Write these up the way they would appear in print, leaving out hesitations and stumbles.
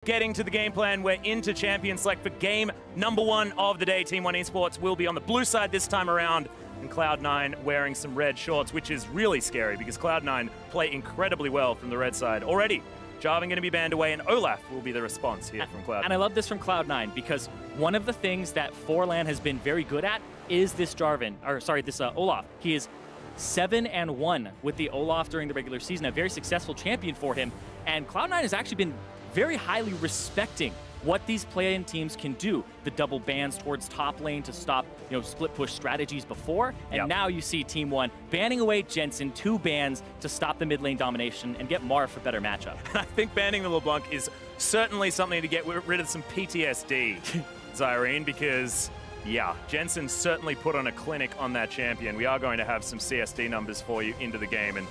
Getting to the game plan, we're into Champion Select for game number 1 of the day. Team One Esports will be on the blue side this time around, and Cloud9 wearing some red shorts, which is really scary because Cloud9 play incredibly well from the red side. Already, Jarvan going to be banned away, and Olaf will be the response here from Cloud9. And I love this from Cloud9 because one of the things that Forlan has been very good at is this Olaf. He is 7-1 with the Olaf during the regular season, a very successful champion for him, and Cloud9 has actually been very highly respecting what these play-in teams can do. The double bans towards top lane to stop, split push strategies before, and now you see Team One banning away Jensen, 2 bans to stop the mid lane domination and get Marv for better matchup. I think banning the LeBlanc is certainly something to get rid of some PTSD, Zyrene, because yeah, Jensen certainly put on a clinic on that champion. We are going to have some CSD numbers for you into the game, and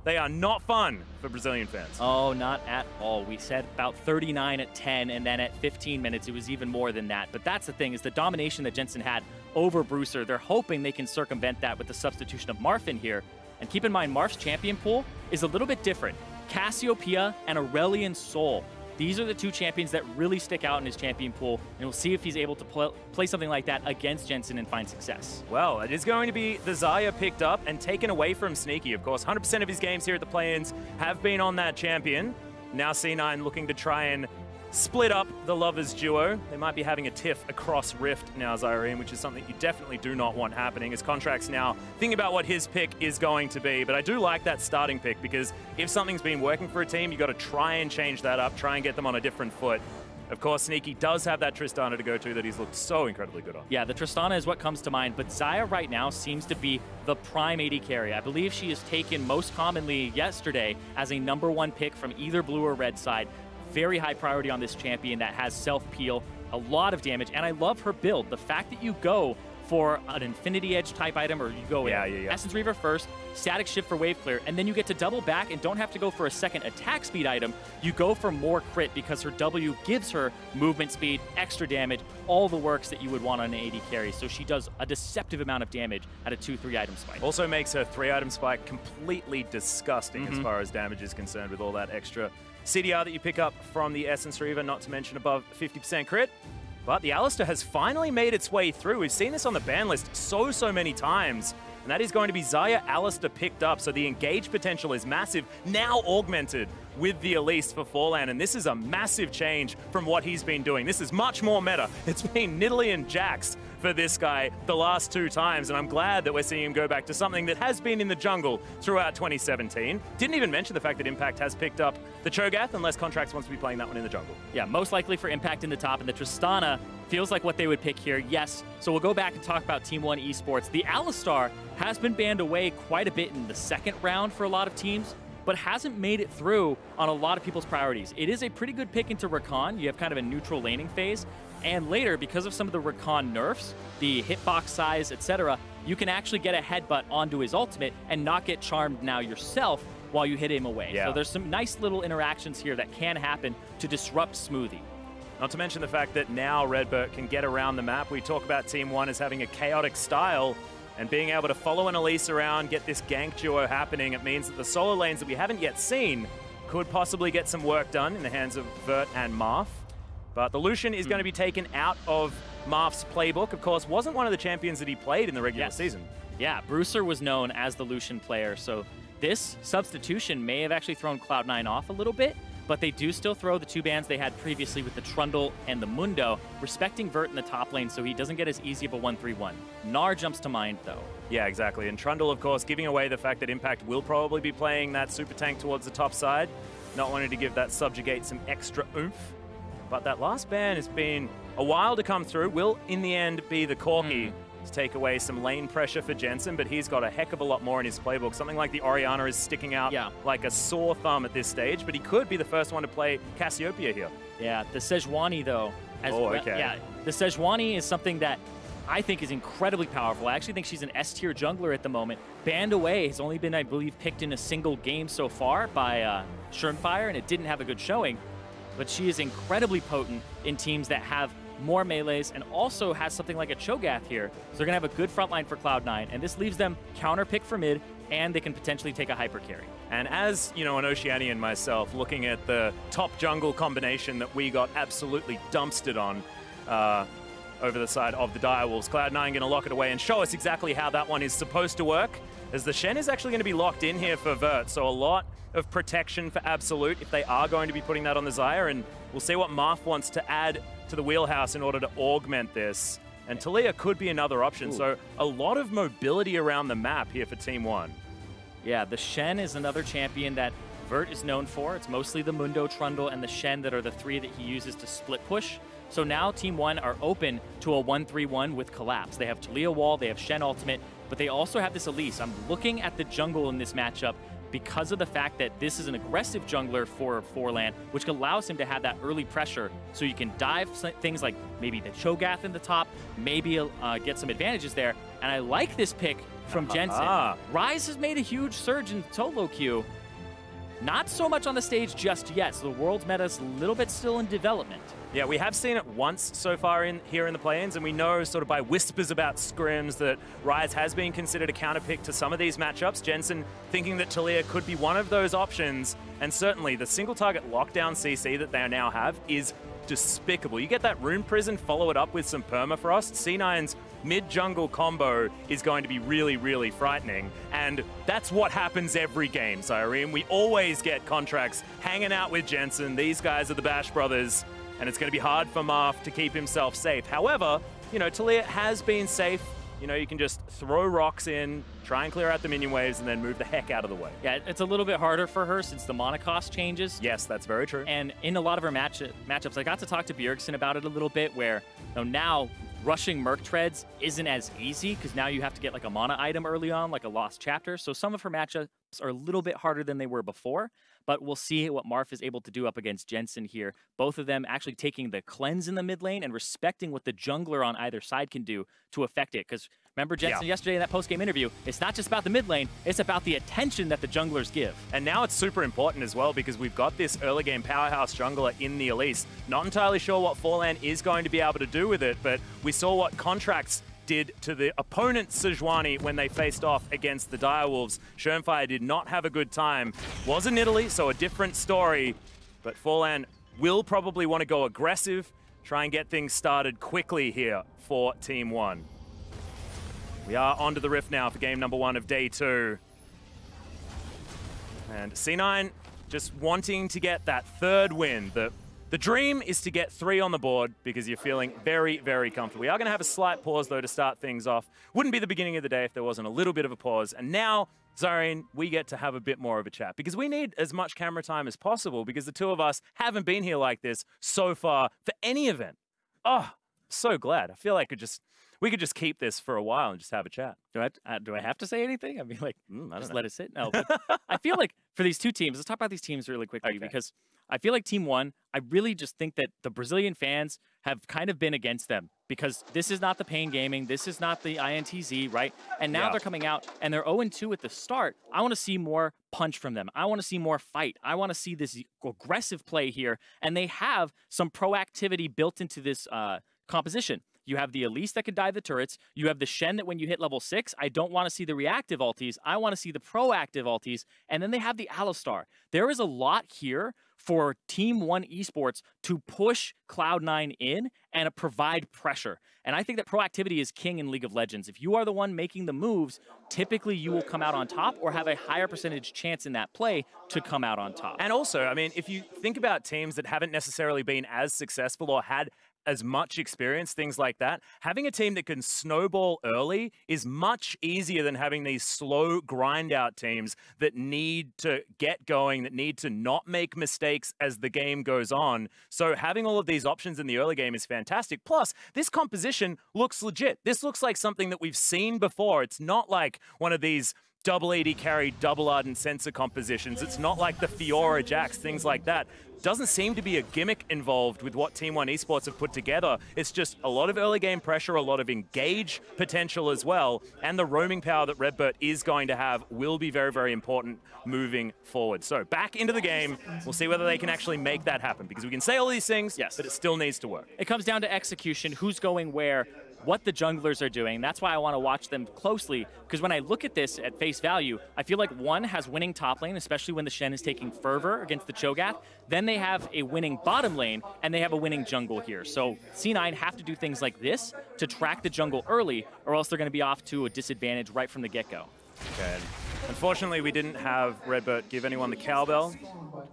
they are not fun for Brazilian fans. Oh, not at all. We said about 39 at 10, and then at 15 minutes, it was even more than that. But that's the thing, is the domination that Jensen had over Bruiser. They're hoping they can circumvent that with the substitution of Marf in here. And keep in mind, Marf's champion pool is a little bit different. Cassiopeia and Aurelion Sol. These are the 2 champions that really stick out in his champion pool, and we'll see if he's able to play something like that against Jensen and find success. Well, it is going to be the Xayah picked up and taken away from Sneaky. Of course, 100% of his games here at the play-ins have been on that champion. Now C9 looking to try and split up the Lovers duo. They might be having a tiff across Rift now, Zyrene, which is something you definitely do not want happening, as Contract's now thinking about what his pick is going to be. But I do like that starting pick, because if something's been working for a team, you got to try and change that up, try and get them on a different foot. Of course, Sneaky does have that Tristana to go to that he's looked so incredibly good on. Yeah, the Tristana is what comes to mind, but Xayah right now seems to be the prime AD carry. I believe she is taken most commonly yesterday as a #1 pick from either blue or red side. Very high priority on this champion that has self-peel, a lot of damage, and I love her build. The fact that you go for an Infinity Edge type item, or you go Essence Reaver first, Static Shift for wave clear, and then you get to double back and don't have to go for a second attack speed item. You go for more crit because her W gives her movement speed, extra damage, all the works that you would want on an AD carry. So she does a deceptive amount of damage at a 2-3 item spike. Also makes her 3 item spike completely disgusting as far as damage is concerned, with all that extra CDR that you pick up from the Essence Reaver, not to mention above 50% crit. But the Alistar has finally made its way through. We've seen this on the ban list so many times. And that is going to be Xayah Alistar picked up. So the engage potential is massive, now augmented with the Elise for Forlan. And this is a massive change from what he's been doing. This is much more meta. It's been Nidalee and Jax for this guy the last 2 times. And I'm glad that we're seeing him go back to something that has been in the jungle throughout 2017. Didn't even mention the fact that Impact has picked up the Cho'Gath, unless Contracts wants to be playing that one in the jungle. Yeah, most likely for Impact in the top, and the Tristana feels like what they would pick here, yes. So we'll go back and talk about Team One Esports. The Alistar has been banned away quite a bit in the 2nd round for a lot of teams, but hasn't made it through on a lot of people's priorities. It is a pretty good pick into Rakan. You have kind of a neutral laning phase, and later, because of some of the Rakan nerfs, the hitbox size, etc., you can actually get a headbutt onto his ultimate and not get charmed now yourself while you hit him away. So there's some nice little interactions here that can happen to disrupt Smoothie. Not to mention the fact that now Redbert can get around the map. We talk about Team One as having a chaotic style, and being able to follow an Elise around, get this gank duo happening. It means that the solo lanes that we haven't yet seen could possibly get some work done in the hands of Vert and Marth. But the Lucian is going to be taken out of Marth's playbook. Of course, wasn't one of the champions that he played in the regular season. Yeah, Bruiser was known as the Lucian player, so this substitution may have actually thrown Cloud9 off a little bit, but they do still throw the 2 bans they had previously with the Trundle and the Mundo, respecting Vert in the top lane so he doesn't get as easy of a 1-3-1. Gnar jumps to mind, though. Yeah, exactly. And Trundle, of course, giving away the fact that Impact will probably be playing that super tank towards the top side, not wanting to give that Subjugate some extra oomph. But that last ban has been a while to come through. Will, in the end, be the Corki to take away some lane pressure for Jensen, but he's got a heck of a lot more in his playbook. Something like the Orianna is sticking out like a sore thumb at this stage, but he could be the first one to play Cassiopeia here. Yeah, the Sejuani, though. Yeah, the Sejuani is something that I think is incredibly powerful. I actually think she's an S-tier jungler at the moment. Banned away has only been, I believe, picked in a single game so far by Schernfire, and it didn't have a good showing. But she is incredibly potent in teams that have more melees, and also has something like a Cho'Gath here. So they're going to have a good front line for Cloud9, and this leaves them counter pick for mid, and they can potentially take a hyper carry. And as, you know, an Oceanian myself, looking at the top jungle combination that we got absolutely dumpstered on over the side of the Direwolves, Cloud9 going to lock it away and show us exactly how that one is supposed to work, as the Shen is actually going to be locked in here for Vert, so a lot of protection for Absolute if they are going to be putting that on the Xayah, and we'll see what Marth wants to add to the wheelhouse in order to augment this. And Taliyah could be another option, Ooh. so a lot of mobility around the map here for Team 1. Yeah, the Shen is another champion that Vert is known for. It's mostly the Mundo, Trundle, and the Shen that are the three that he uses to split push. So now Team 1 are open to a 1-3-1 with Collapse. They have Taliyah Wall, they have Shen Ultimate, but they also have this Elise. I'm looking at the jungle in this matchup because of the fact that this is an aggressive jungler for Forlan, which allows him to have that early pressure, so you can dive things like maybe the Cho'Gath in the top, maybe get some advantages there. And I like this pick from Jensen. Ryze has made a huge surge in solo queue. Not so much on the stage just yet, so the world's meta's a little bit still in development. Yeah, we have seen it once so far here in the play-ins, and we know sort of by whispers about scrims that Ryze has been considered a counterpick to some of these matchups. Jensen thinking that Taliyah could be one of those options, and certainly the single target lockdown CC that they now have is despicable. You get that Rune Prison, follow it up with some Permafrost. C9's mid-jungle combo is going to be really, really frightening, and that's what happens every game, Cyrene. We always get contracts hanging out with Jensen. These guys are the Bash Brothers, and it's going to be hard for Marth to keep himself safe. However, you know, Taliyah has been safe. You know, you can just throw rocks in, try and clear out the minion waves, and then move the heck out of the way. Yeah, it's a little bit harder for her since the mana cost changes. Yes, that's very true. And in a lot of her matchups, I got to talk to Bjergsen about it a little bit, where now rushing Merc Treads isn't as easy, because now you have to get like a mana item early on, like a Lost Chapter. So some of her matchups are a little bit harder than they were before, but we'll see what Marth is able to do up against Jensen here. Both of them actually taking the cleanse in the mid lane and respecting what the jungler on either side can do to affect it. Because remember Jensen yesterday in that post-game interview, it's not just about the mid lane, it's about the attention that the junglers give. And now it's super important as well, because we've got this early game powerhouse jungler in the Elise. Not entirely sure what Forlan is going to be able to do with it, but we saw what contracts did to the opponent Sejuani when they faced off against the Direwolves. Schönfire did not have a good time. Was in Italy, so a different story, but Forlan will probably want to go aggressive, try and get things started quickly here for Team 1. We are onto the Rift now for game number 1 of day 2. And C9 just wanting to get that third win. The dream is to get 3 on the board because you're feeling very, very comfortable. We are going to have a slight pause, though, to start things off. Wouldn't be the beginning of the day if there wasn't a little bit of a pause. And now, Zareen, we get to have a bit more of a chat because we need as much camera time as possible because the two of us haven't been here like this so far for any event. Oh, so glad. I feel like we could just keep this for a while and just have a chat. Do I have to say anything? I mean, like, just let it sit? No, but I feel like for these two teams, let's talk about these teams really quickly because I feel like Team 1, I really just think that the Brazilian fans have kind of been against them because this is not the Pain Gaming, this is not the INTZ, right? And now they're coming out and they're 0-2 at the start. I want to see more punch from them. I want to see more fight. I want to see this aggressive play here. And they have some proactivity built into this composition. You have the Elise that can dive the turrets. You have the Shen that when you hit level 6, I don't want to see the reactive ultis. I want to see the proactive ultis. And then they have the Alistar. There is a lot here for Team One Esports to push Cloud9 in and provide pressure. And I think that proactivity is king in League of Legends. If you are the one making the moves, typically you will come out on top or have a higher percentage chance in that play to come out on top. And also, I mean, if you think about teams that haven't necessarily been as successful or had as much experience, things like that, having a team that can snowball early is much easier than having these slow grind out teams that need to get going, that need to not make mistakes as the game goes on. So having all of these options in the early game is fantastic. Plus, this composition looks legit. This looks like something that we've seen before. It's not like one of these double AD carry, double Ardent Sensor compositions. It's not like the Fiora Jax, things like that. Doesn't seem to be a gimmick involved with what Team One Esports have put together. It's just a lot of early game pressure, a lot of engage potential as well, and the roaming power that Redbird is going to have will be very, very important moving forward. So back into the game, we'll see whether they can actually make that happen, because we can say all these things, yes, but it still needs to work. It comes down to execution, who's going where, what the junglers are doing. That's why I want to watch them closely, because when I look at this at face value, I feel like one has winning top lane, especially when the Shen is taking fervor against the Cho'Gath. Then they have a winning bottom lane, and they have a winning jungle here. So C9 have to do things like this to track the jungle early, or else they're going to be off to a disadvantage right from the get-go. Okay. Unfortunately, we didn't have Redbird give anyone the cowbell,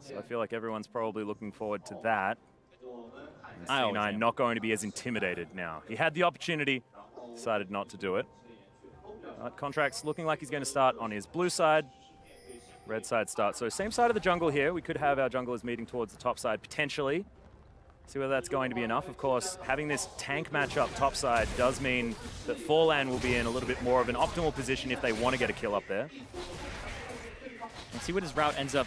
so I feel like everyone's probably looking forward to that. C9 not going to be as intimidated now. He had the opportunity, decided not to do it. Contract's looking like he's going to start on his blue side. Red side starts. So same side of the jungle here. We could have our junglers meeting towards the top side potentially. See whether that's going to be enough. Of course, having this tank matchup top side does mean that Forlan will be in a little bit more of an optimal position if they want to get a kill up there. Let's see what his route ends up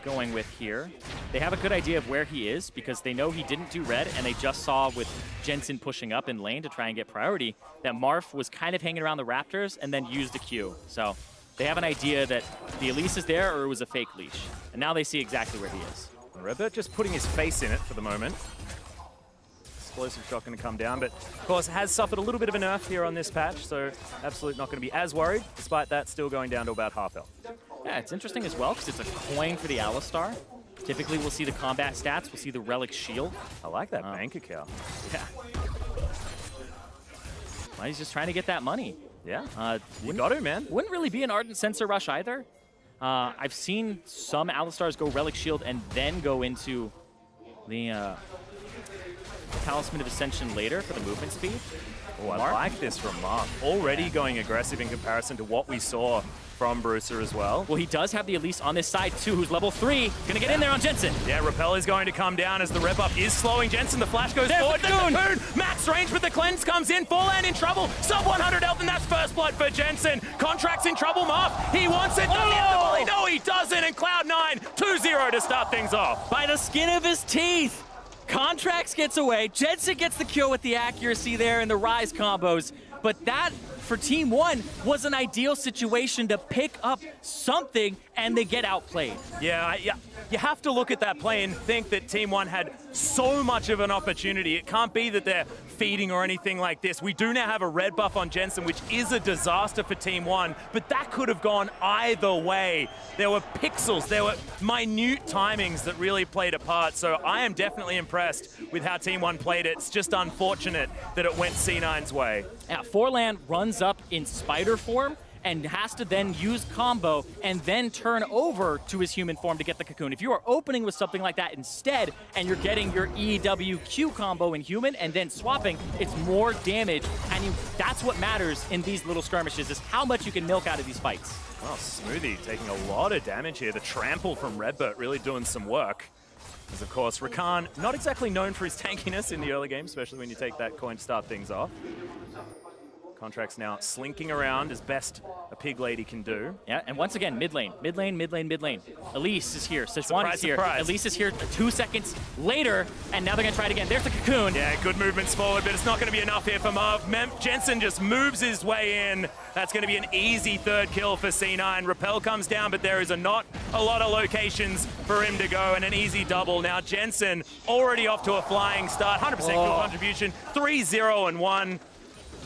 going with here. They have a good idea of where he is because they know he didn't do red, and they just saw with Jensen pushing up in lane to try and get priority that Marth was kind of hanging around the Raptors and then used a Q. So they have an idea that the Elise is there or it was a fake leash. And now they see exactly where he is. Redbird just putting his face in it for the moment. Explosive shot going to come down, but of course has suffered a little bit of a nerf here on this patch, so absolutely not going to be as worried. Despite that, still going down to about half health. Yeah, it's interesting as well because it's a coin for the Alistar. Typically, we'll see the combat stats, we'll see the relic shield. I like that bank account. Yeah. Well, he's just trying to get that money. Yeah, you got to, man. Wouldn't really be an Ardent Sensor rush either. I've seen some Alistars go relic shield and then go into the Talisman of Ascension later for the movement speed. Oh, I like this from Marth. Already going aggressive in comparison to what we saw from Bruiser as well. Well, he does have the Elise on this side too, who's level 3. Gonna get in there on Jensen. Yeah, Repel is going to come down as the rep up is slowing Jensen. The flash goes forward. The Cocoon. Max range with the cleanse comes in. Forlan in trouble. Sub 100 health, and that's first blood for Jensen. Contract's in trouble, Marth. He wants it. Oh! No, he doesn't. And Cloud9 2-0 to start things off. By the skin of his teeth. Contracts gets away. Jensen gets the kill with the accuracy there and the Rise combos. But that, for Team One, was an ideal situation to pick up something, and they get outplayed. Yeah, you have to look at that play and think that Team One had so much of an opportunity. It can't be that they're feeding or anything like this. We do now have a red buff on Jensen, which is a disaster for Team One, but that could have gone either way. There were pixels, there were minute timings that really played a part, so I am definitely impressed with how Team One played it. It's just unfortunate that it went C9's way. Yeah, Forlan runs up in spider form and has to then use combo and then turn over to his human form to get the cocoon. If you are opening with something like that instead and you're getting your EWQ combo in human and then swapping, it's more damage, and that's what matters in these little skirmishes, is how much you can milk out of these fights. Well, Smoothie taking a lot of damage here. The trample from Redbird really doing some work. Because, of course, Rakan, not exactly known for his tankiness in the early game, especially when you take that coin to start things off. Contract's now slinking around as best a pig lady can do. Yeah, and once again, mid lane, mid lane, mid lane, mid lane. Elise is here, Sejuani is here. Surprise. Elise is here 2 seconds later, and now they're gonna try it again. There's the cocoon. Yeah, good movements forward, but it's not gonna be enough here for Marv. Jensen just moves his way in. That's gonna be an easy third kill for C9. Repel comes down, but there is not a lot of locations for him to go, and an easy double. Now Jensen already off to a flying start, 100% kill contribution, 3-0-1.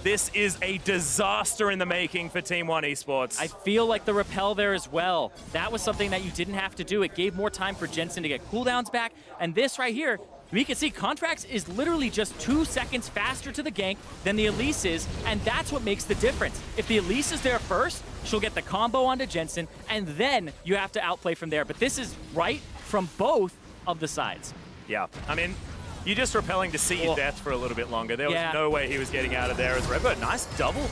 This is a disaster in the making for Team One Esports. I feel like the repel there as well. That was something that you didn't have to do. It gave more time for Jensen to get cooldowns back. And this right here, we can see Contracts is literally just 2 seconds faster to the gank than the Elise is, and that's what makes the difference. If the Elise is there first, she'll get the combo onto Jensen, and then you have to outplay from there. But this is right from both of the sides. Yeah, I mean, you're just repelling to see your death for a little bit longer. There was no way he was getting out of there as Redbird. Nice double.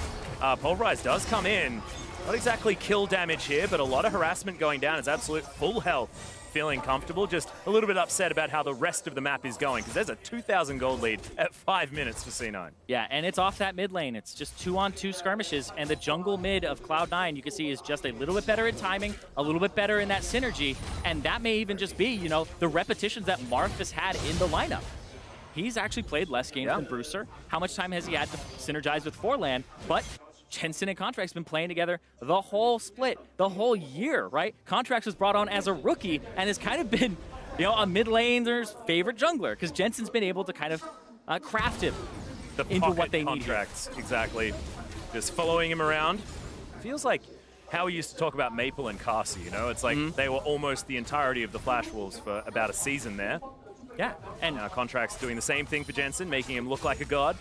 Pulverize does come in. Not exactly kill damage here, but a lot of harassment going down. It's absolute full health feeling comfortable, just a little bit upset about how the rest of the map is going, because there's a 2,000 gold lead at 5 minutes for C9. Yeah, and it's off that mid lane. It's just 2-on-2 skirmishes, and the jungle mid of Cloud9, you can see, is just a little bit better at timing, a little bit better in that synergy, and that may even just be, you know, the repetitions that Marth has had in the lineup. He's actually played less games than Bruiser. How much time has he had to synergize with Forlan? But Jensen and Contract's been playing together the whole split, the whole year, right? Contracts was brought on as a rookie and has kind of been, you know, a mid laner's favorite jungler, because Jensen's been able to kind of craft him into what they need. Contracts, exactly. Just following him around. Feels like how we used to talk about Maple and Carsey, you know? It's like they were almost the entirety of the Flash Wolves for about a season there. Yeah, and Contract's doing the same thing for Jensen, making him look like a god.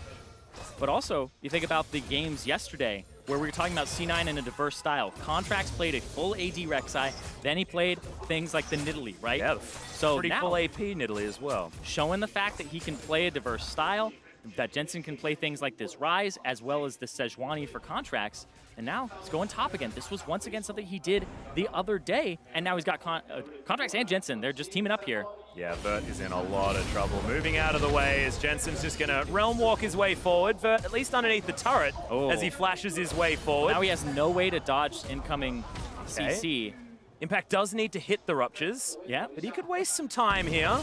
But also, you think about the games yesterday where we were talking about C9 in a diverse style. Contracts played a full AD Rek'Sai, then he played things like the Nidalee, right? Yeah, so pretty now, full AP Nidalee as well. Showing the fact that he can play a diverse style, that Jensen can play things like this Rise, as well as the Sejuani for Contracts, and now he's going top again. This was once again something he did the other day, and now he's got Contracts and Jensen. They're just teaming up here. Yeah, Vert is in a lot of trouble. Moving out of the way as Jensen's just going to realm walk his way forward. Vert at least underneath the turret as he flashes his way forward. Now he has no way to dodge incoming CC. Impact does need to hit the ruptures. Yeah. But he could waste some time here.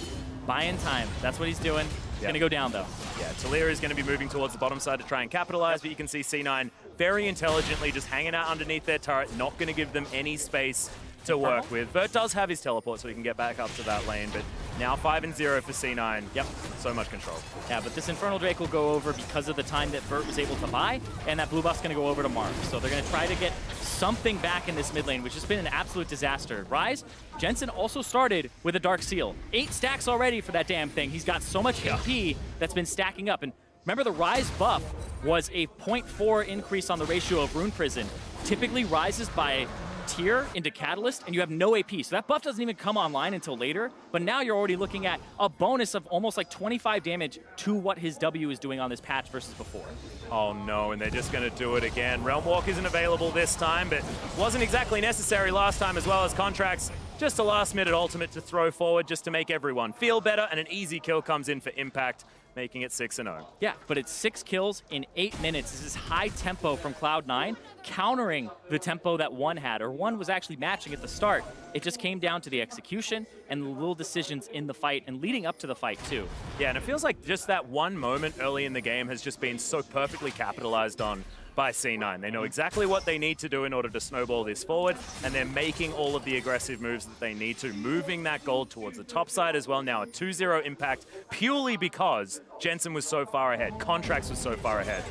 Buying time. That's what he's doing. He's going to go down, though. Yeah, Talia is going to be moving towards the bottom side to try and capitalize, but you can see C9 very intelligently just hanging out underneath their turret, not going to give them any space to work with. Vert does have his teleport, so he can get back up to that lane, but now 5-0 for C9. Yep, so much control. Yeah, but this Infernal Drake will go over because of the time that Vert was able to buy, and that blue buff's going to go over to Marth. So they're going to try to get something back in this mid lane, which has been an absolute disaster. Rise, Jensen also started with a Dark Seal. 8 stacks already for that damn thing. He's got so much AP that's been stacking up. And remember, the Rise buff was a 0.4 increase on the ratio of Rune Prison. Typically rises by tier into Catalyst, and you have no AP. So that buff doesn't even come online until later, but now you're already looking at a bonus of almost like 25 damage to what his W is doing on this patch versus before. Oh no, and they're just going to do it again. Realm Walk isn't available this time, but wasn't exactly necessary last time as well as Contracts. Just a last-minute ultimate to throw forward just to make everyone feel better, and an easy kill comes in for Impact, making it 6-0. Yeah, but it's 6 kills in 8 minutes. This is high tempo from Cloud9, countering the tempo that One had, or One was actually matching at the start. It just came down to the execution and the little decisions in the fight and leading up to the fight too. Yeah, and it feels like just that one moment early in the game has just been so perfectly capitalized on by C9. They know exactly what they need to do in order to snowball this forward, and they're making all of the aggressive moves that they need to, moving that gold towards the top side as well. Now a 2-0 Impact purely because Jensen was so far ahead, Contracts was so far ahead.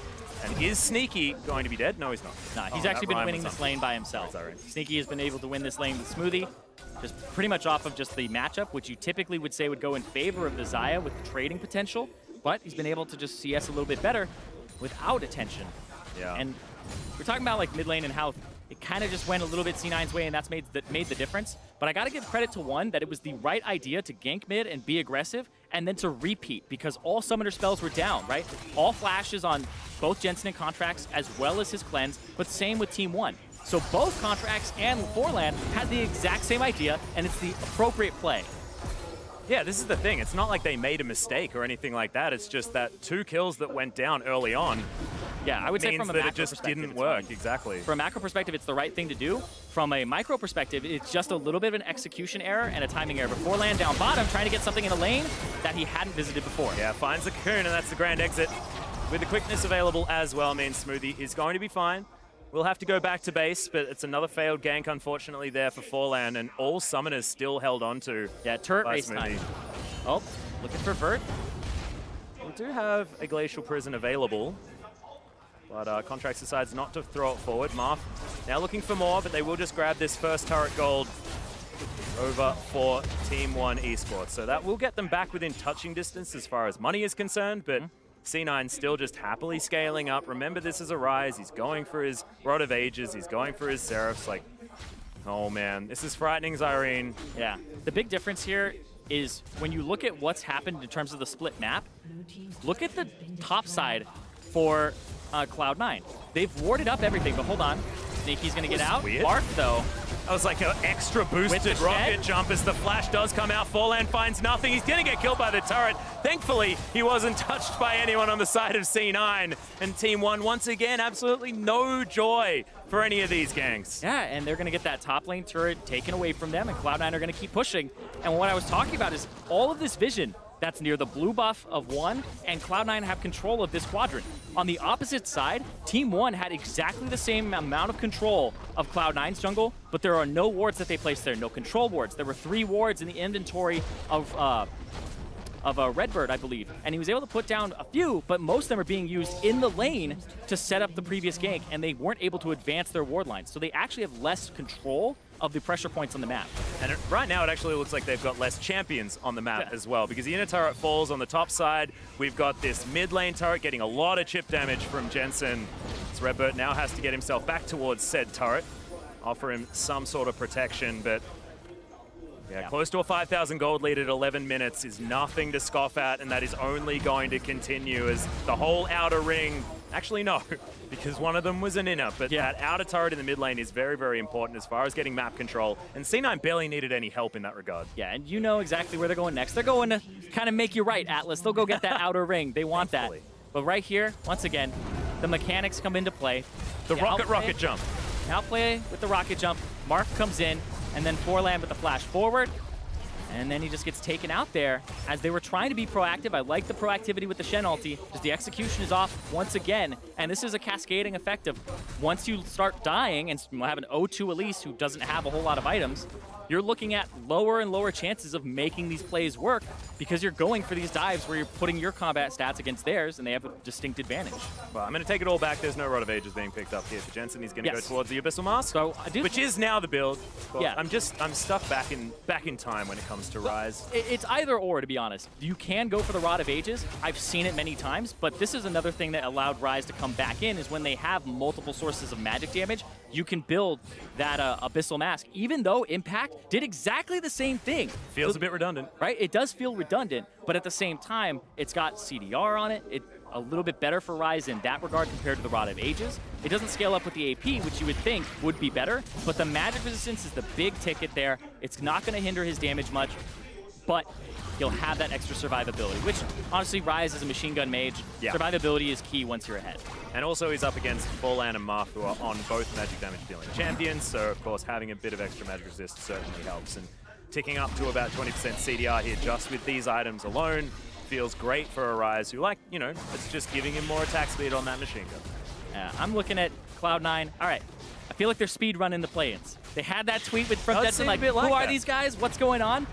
And is Sneaky going to be dead? No, he's not. Nah, he's actually been winning this lane by himself. Sneaky has been able to win this lane with Smoothie, just pretty much off of just the matchup, which you typically would say would go in favor of the Xayah with the trading potential, but he's been able to just CS a little bit better without attention. Yeah. And we're talking about like mid lane and how it kind of just went a little bit C9's way, and that's made the difference. But I got to give credit to One that it was the right idea to gank mid and be aggressive, and then to repeat, because all summoner spells were down, right? All flashes on both Jensen and Contracts, as well as his cleanse, but same with Team One. So both Contracts and Forlan had the exact same idea, and it's the appropriate play. Yeah, this is the thing. It's not like they made a mistake or anything like that. It's just that 2 kills that went down early on. Yeah, I would say from a macro perspective, it just didn't work. Exactly. From a macro perspective, it's the right thing to do. From a micro perspective, it's just a little bit of an execution error and a timing error. But Forlan down bottom, trying to get something in a lane that he hadn't visited before. Yeah, finds the cocoon, and that's the grand exit. With the quickness available as well, means Smoothie is going to be fine. We'll have to go back to base, but it's another failed gank, unfortunately, there for Forlan, and all summoners still held on to. Yeah, turret race time. Oh, looking for Vert. We do have a Glacial Prison available, but Contracts decides not to throw it forward. Marth now looking for more, but they will just grab this first turret gold over for Team One Esports. So that will get them back within touching distance as far as money is concerned, but C9 still just happily scaling up. Remember, this is a Rise. He's going for his Rod of Ages. He's going for his Seraphs. Like, oh man, this is frightening, Zyrene. Yeah, the big difference here is when you look at what's happened in terms of the split map, look at the top side for Cloud9. They've warded up everything, but hold on. Sneaky's going to get out. Weird. Marth, though, That was like an extra boosted rocket jump as the flash does come out. Forlan finds nothing. He's going to get killed by the turret. Thankfully, he wasn't touched by anyone on the side of C9. And Team 1, once again, absolutely no joy for any of these gangs. Yeah, and they're going to get that top lane turret taken away from them, and Cloud9 are going to keep pushing. And what I was talking about is all of this vision that's near the blue buff of 1, and Cloud9 have control of this quadrant. On the opposite side, Team 1 had exactly the same amount of control of Cloud9's jungle, but there are no wards that they placed there, no control wards. There were 3 wards in the inventory of Redbird, I believe, and he was able to put down a few, but most of them are being used in the lane to set up the previous gank, and they weren't able to advance their ward lines. So they actually have less control of the pressure points on the map. And right now it actually looks like they've got less champions on the map as well, because the inner turret falls on the top side. We've got this mid lane turret getting a lot of chip damage from Jensen. So Redbird now has to get himself back towards said turret, offer him some sort of protection, but yeah, close to a 5,000 gold lead at 11 minutes is nothing to scoff at, and that is only going to continue as the whole outer ring, actually no, because one of them was an inner, but that outer turret in the mid lane is very, very important as far as getting map control, and C9 barely needed any help in that regard. Yeah, and you know exactly where they're going next. They're going to kind of make you right, Atlas. They'll go get that outer ring. They want that. But right here, once again, the mechanics come into play. The rocket jump. Outplay with the rocket jump. Mark comes in, and then Forlan with the flash forward. And then he just gets taken out there as they were trying to be proactive. I like the proactivity with the Shen ulti, just the execution is off once again. And this is a cascading effect of once you start dying and you have an 0-2 Elise who doesn't have a whole lot of items, you're looking at lower and lower chances of making these plays work because you're going for these dives where you're putting your combat stats against theirs and they have a distinct advantage. Well, I'm going to take it all back. There's no Rod of Ages being picked up here for Jensen. He's going to go towards the Abyssal Mask, so which is now the build. Well, I'm stuck back in time when it comes to Rise. It's either or, to be honest. You can go for the Rod of Ages. I've seen it many times, but this is another thing that allowed Rise to come back in is when they have multiple sources of magic damage, you can build that Abyssal Mask, even though Impact did exactly the same thing. Feels a bit redundant. Right? It does feel redundant, but at the same time, it's got CDR on it. It's a little bit better for Rise in that regard compared to the Rod of Ages. It doesn't scale up with the AP, which you would think would be better, but the magic resistance is the big ticket there. It's not going to hinder his damage much, but he'll have that extra survivability, which honestly, Rise is a machine gun mage. Survivability is key once you're ahead. And also he's up against Forlan and Marth, who are on both magic damage dealing champions, so of course having a bit of extra magic resist certainly helps. And ticking up to about 20% CDR here just with these items alone feels great for a Rise who, like, you know, it's just giving him more attack speed on that machine gun. Yeah, I'm looking at Cloud9. All right, I feel like they're speed running the play-ins. They had that tweet with from Jetson, like, who are these guys? What's going on?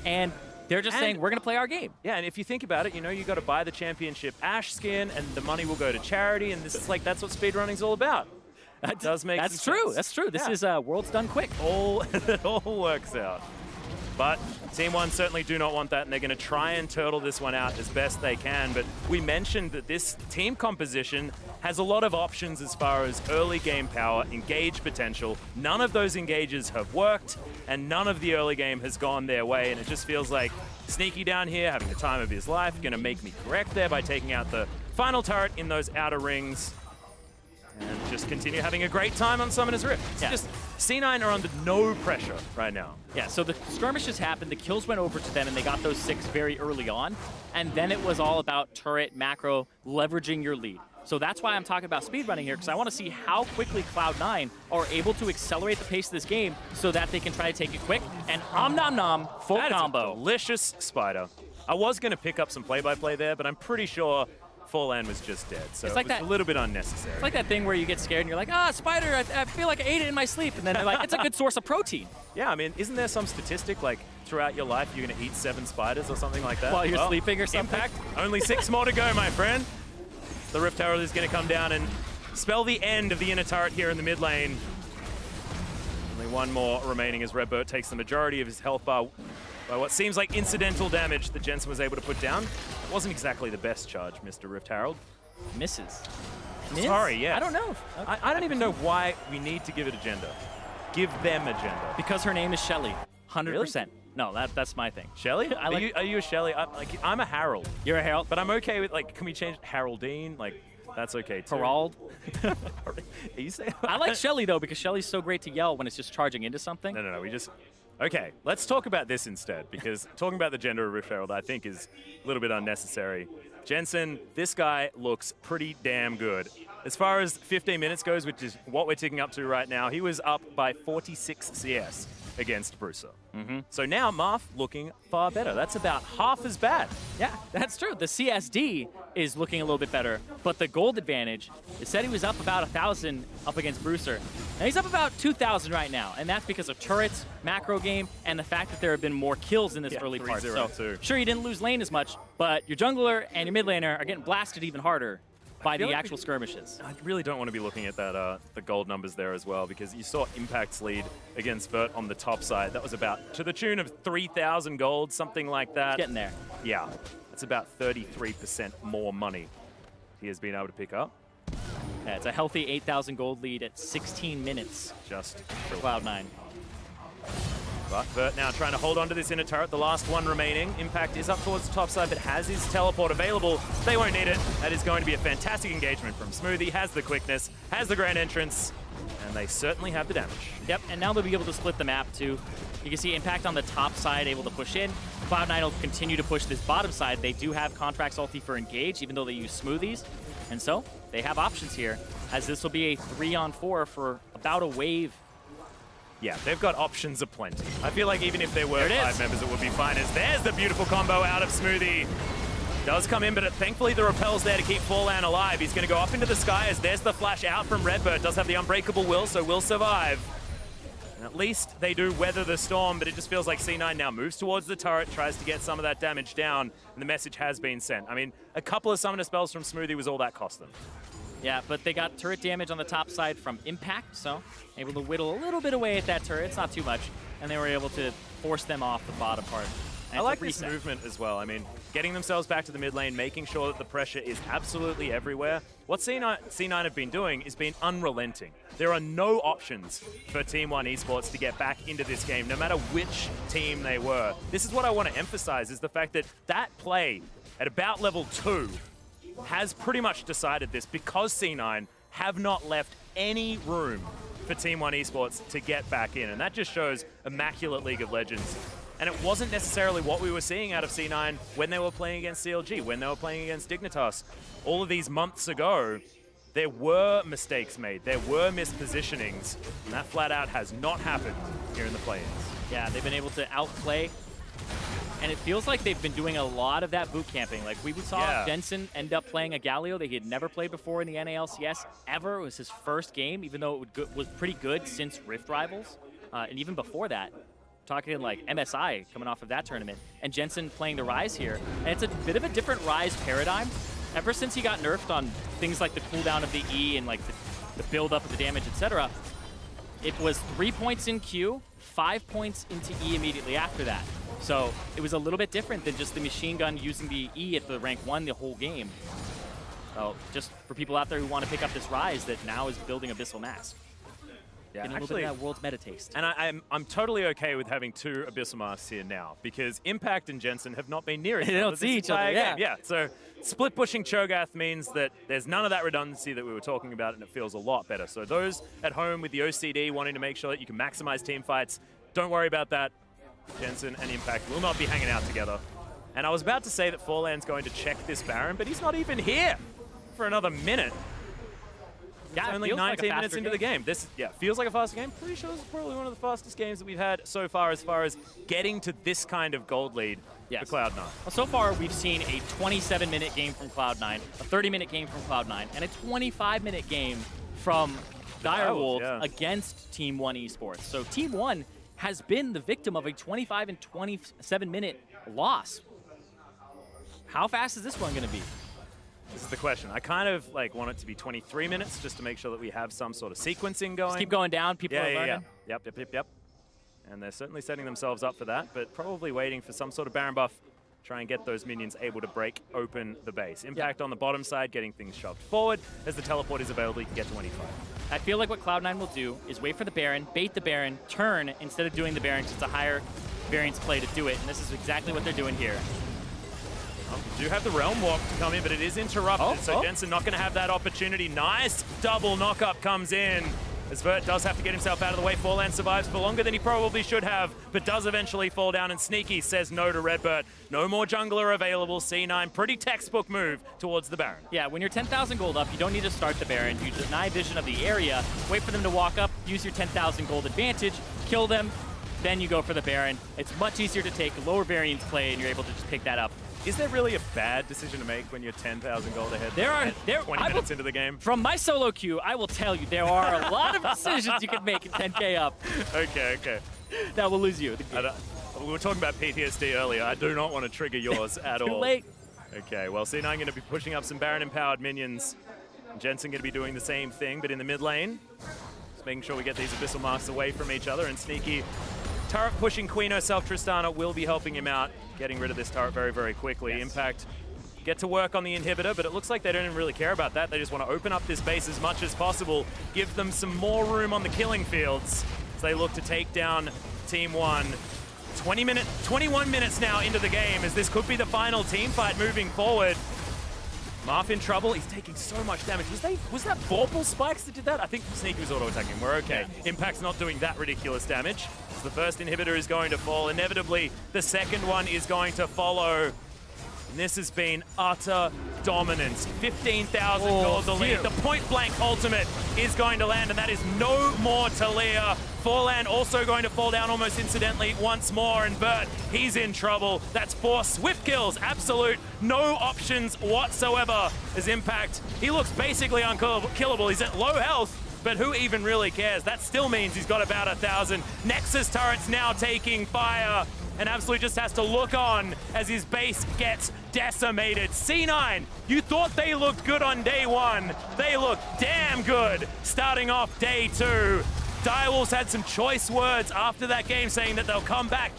And they're just saying, we're going to play our game. Yeah, and if you think about it, you know, you got to buy the championship Ashe skin, and the money will go to charity, and this is like, that's what speedrunning's all about. That does make sense. That's true. This is World's Done Quick. It all works out. But Team 1 certainly do not want that, and they're going to try and turtle this one out as best they can. But we mentioned that this team composition has a lot of options as far as early game power, engage potential. None of those engages have worked, and none of the early game has gone their way, and it just feels like Sneaky down here, having the time of his life, going to make me correct there by taking out the final turret in those outer rings. And just continue having a great time on Summoner's Rift. It's just, C9 are under no pressure right now. Yeah, so the skirmishes happened, the kills went over to them, and they got those 6 very early on. And then it was all about turret, macro, leveraging your lead. So that's why I'm talking about speedrunning here, because I want to see how quickly Cloud9 are able to accelerate the pace of this game so that they can try to take it quick. And nom nom, full combo. That is a delicious spider. I was going to pick up some play-by-play there, but I'm pretty sure Forlan was just dead, so it's like a little bit unnecessary. It's like that thing where you get scared and you're like, spider, I feel like I ate it in my sleep. And then they're like, it's a good source of protein. Yeah, I mean, isn't there some statistic, like, throughout your life you're going to eat 7 spiders or something like that? While you're sleeping or something? Impact, only 6 more to go, my friend. The Rift Herald is going to come down and spell the end of the inner turret here in the mid lane. Only 1 more remaining as Redbird takes the majority of his health bar by what seems like incidental damage that Jensen was able to put down. It wasn't exactly the best charge, Mr. Rift Herald. Misses. Sorry, yeah. I don't know. I don't even know why we need to give it a gender. Give them a gender. Because her name is Shelly. 100%. Really? No, that's my thing. Shelly? Are you a Shelly? I'm a Harold. You're a Harold? But I'm okay with, like, can we change Haroldine? Like, That's okay, too. Herald. Are you saying I like Shelly, though, because Shelly's so great to yell when it's just charging into something. No, we just... Okay, let's talk about this instead, because talking about the gender of Rift Herald, I think, is a little bit unnecessary. Jensen, this guy looks pretty damn good. As far as 15 minutes goes, which is what we're ticking up to right now, he was up by 46 CS against Bruiser. So now Marth looking far better. That's about half as bad. Yeah, that's true. The CSD is looking a little bit better, but the gold advantage, it said he was up about 1,000 up against Bruiser. And he's up about 2,000 right now, and that's because of turrets, macro game, and the fact that there have been more kills in this early part. So sure, you didn't lose lane as much, but your jungler and your mid laner are getting blasted even harder by the actual skirmishes. I really don't want to be looking at that the gold numbers there as well, because you saw Impact's lead against Vert on the top side. That was about to the tune of 3,000 gold, something like that. It's getting there. Yeah, that's about 33% more money he has been able to pick up. Yeah, it's a healthy 8,000 gold lead at 16 minutes. Just for Cloud9. But Vert now trying to hold on to this inner turret, the last one remaining. Impact is up towards the top side, but has his teleport available. They won't need it. That is going to be a fantastic engagement from Smoothie. Has the quickness, has the grand entrance, and they certainly have the damage. Yep, and now they'll be able to split the map too. You can see Impact on the top side able to push in. Cloud9 will continue to push this bottom side. They do have Contract's ulti for engage, even though they use Smoothies. And so they have options here, as this will be a 3-on-4 for about a wave. Yeah, they've got options aplenty. I feel like even if there were 5 members, it would be fine. As there's the beautiful combo out of Smoothie. Does come in, but thankfully the repel's there to keep Fallan alive. He's going to go up into the sky as there's the flash out from Redbird. Does have the unbreakable will, so will survive. And at least they do weather the storm, but it just feels like C9 now moves towards the turret, tries to get some of that damage down, and the message has been sent. I mean, a couple of summoner spells from Smoothie was all that cost them. Yeah, but they got turret damage on the top side from Impact, so able to whittle a little bit away at that turret. It's not too much, and they were able to force them off the bottom part. I like this movement as well. I mean, getting themselves back to the mid lane, making sure that the pressure is absolutely everywhere. What C9 have been doing is been unrelenting. There are no options for Team One Esports to get back into this game, no matter which team they were. This is what I want to emphasize, is the fact that that play at about level 2 has pretty much decided this, because C9 have not left any room for Team One Esports to get back in. And that just shows immaculate League of Legends. And it wasn't necessarily what we were seeing out of C9 when they were playing against CLG, when they were playing against Dignitas. All of these months ago, there were mistakes made, there were mispositionings, and that flat out has not happened here in the play-ins. Yeah, they've been able to outplay, and it feels like they've been doing a lot of that boot camping. Like we saw Jensen end up playing a Galio that he had never played before in the NALCS ever. It was his first game, even though it was pretty good since Rift Rivals. And even before that, talking like MSI coming off of that tournament, and Jensen playing the Rise here. And it's a bit of a different Rise paradigm. Ever since he got nerfed on things like the cooldown of the E and like the build-up of the damage, etc., it was 3 points in Q, 5 points into E immediately after that. So it was a little bit different than just the machine gun using the E at the rank 1 the whole game. So just for people out there who want to pick up this Rise that now is building Abyssal Mask. Yeah, getting a little bit of that world's meta taste. And I'm totally okay with having 2 Abyssal Masks here now, because Impact and Jensen have not been near each other. They don't see each other, yeah. So split pushing Cho'Gath means that there's none of that redundancy that we were talking about, and it feels a lot better. So those at home with the OCD wanting to make sure that you can maximize team fights, don't worry about that. Jensen and Impact will not be hanging out together. And I was about to say that Fallan's going to check this Baron, but he's not even here for another minute. Yeah, it's only 19 minutes into the game. This feels like a faster game. Pretty sure this is probably one of the fastest games that we've had so far as getting to this kind of gold lead for Cloud9. Well, so far, we've seen a 27-minute game from Cloud9, a 30-minute game from Cloud9, and a 25-minute game from Direwolf against Team One Esports. So Team One has been the victim of a 25 and 27-minute loss. How fast is this one going to be? This is the question. I kind of want it to be 23 minutes just to make sure that we have some sort of sequencing going. Just keep going down. People are learning. Yep. And they're certainly setting themselves up for that, but probably waiting for some sort of Baron buff. Try and get those minions able to break open the base. Impact on the bottom side, getting things shoved forward. As the teleport is available, you can get to 25. I feel like what Cloud9 will do is wait for the Baron, bait the Baron, turn instead of doing the Baron, because it's a higher variance play to do it. And this is exactly what they're doing here. You do have the Realm Walk to come in, but it is interrupted, so Jensen not going to have that opportunity. Nice double knock-up comes in, as Vert does have to get himself out of the way. Forlan survives for longer than he probably should have, but does eventually fall down, and Sneaky says no to Redbird. No more jungler available. C9, pretty textbook move towards the Baron. Yeah, when you're 10,000 gold up, you don't need to start the Baron. You deny vision of the area, wait for them to walk up, use your 10,000 gold advantage, kill them, then you go for the Baron. It's much easier to take lower variance play, and you're able to just pick that up. Is there really a bad decision to make when you're 10,000 gold ahead? 20 minutes into the game. From my solo queue, I will tell you there are a lot of decisions you can make at 10k up. Okay. That will lose you. We were talking about PTSD earlier. I do not want to trigger yours at all. Too late. Okay, well, C9 going to be pushing up some Baron-empowered minions. Jensen going to be doing the same thing, but in the mid lane. Just making sure we get these Abyssal Masks away from each other, and Sneaky turret pushing Queen herself, Tristana, will be helping him out, getting rid of this turret very, very quickly. Yes. Impact get to work on the inhibitor, but it looks like they don't even really care about that. They just want to open up this base as much as possible, give them some more room on the killing fields as they look to take down Team 1. 21 minutes now into the game, as this could be the final team fight moving forward. Marth in trouble. He's taking so much damage. Was that Vorpal spikes that did that? I think Sneaky was auto-attacking. We're okay. Yeah. Impact's not doing that ridiculous damage. So the first inhibitor is going to fall. Inevitably, the second one is going to follow. And this has been utter dominance. 15,000 gold the lead. The point-blank ultimate is going to land, and that is no more Talia. Forlan also going to fall down almost incidentally once more, and Vert, he's in trouble. That's 4 swift kills, absolute, no options whatsoever. As Impact, he looks basically unkillable. He's at low health, but who even really cares? That still means he's got about 1,000. Nexus turret's now taking fire, and Absolute just has to look on as his base gets decimated. C9, you thought they looked good on day 1. They look damn good starting off day 2. Direwolves had some choice words after that game saying that they'll come back.